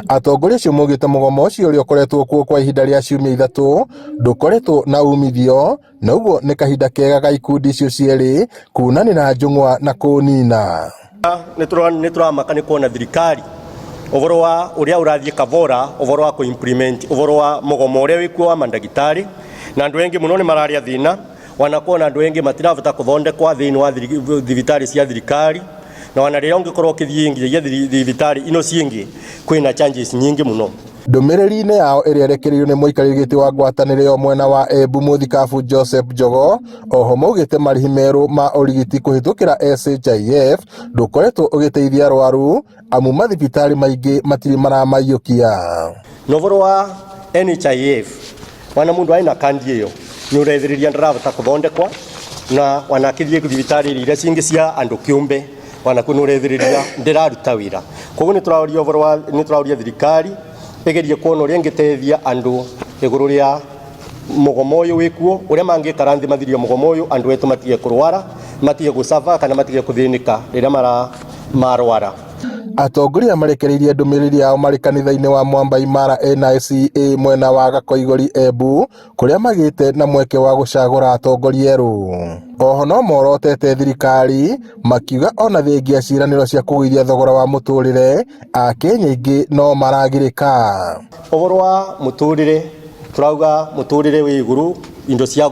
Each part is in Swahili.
Atongoria acio maugite mugomo ucio uria ukoretwo kuo kwa ihinda ria ciumia ithatu ndukoretwo na umithio, na uguo ni kahinda kega ga ikundi icio cieri kunanira njung'wa na kunina. Ni turamaka ni kuona thirikari uvoro wa uria urathie kavora uvoro wa ku-implement uvoro wa mugomo uria wikuo wa mandagitari, na andu engi muno ni mararia thina, wanakuona andu engi matirabota kuthondekwa thiini wa thibitari cia thirikari, na wanarira ungikorwo ukithie nginya thibitari ino ciingi kwina changes nyingi muno. Ndumiriri-ini yao iria irekereirio ni muikariri giti wa ngwataniro yo mwena wa Embu Muthikabu Joseph Njogo, oho maugite marihi meru ma urigiti kuhitukira SHIF ndukoretwo ugiteithia arwaru amu mathibitari maingi matiri maramaiyukia. Novoro wa NHIF wana mundu aina kandi iyo ni urethiriria ndarabota kuthondekwa, na wanakithie thibitari iria cingi cia andu kiumbe wanakunurethiriria ndiraruta wira. Koguo ni turauria thirikari igerie kuona uria ingitethia andu iguru ria mugomo uyu wikuo, uria mangikara nthi mathirie mugomo uyu, andu etu matige kurwara, matige gusava kana matige kuthinika riria marwara. Atongoria marekereirie ndumiriri yao mari kanitha-ini wa Mwamba Imara NICA mwena wa Gakoigori Embu, kuria magite na mweke wa gucagura atongoria eru. Oho no morotete thirikari makiuga ona thengia ciraniro cia kugithia thogora wa muturire a Kenya ingi no maragirika. Uvoro wa muturire turauga muturire wi iguru, indo cia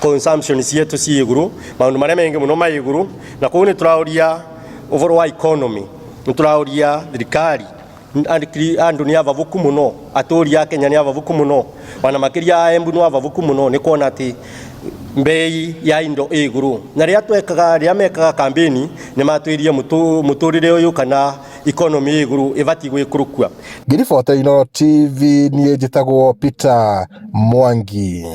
consumption cietu ci iguru, maundu maria mengi muno mai iguru, na koguo ni turauria uvoro wa economy, ni turauria thirikari andu ni avavuku muno, aturia Kenya ni avavuku muno, wana makiria Embu ni avavuku muno, ni kuona ati mbei ya indo iguru, na ria mekaga kampeni ni matwirie muturire uyu kana economy iguru ibati gwikurukua. Ngiriboto Inooro TV ni njitagwo Peter Mwangi.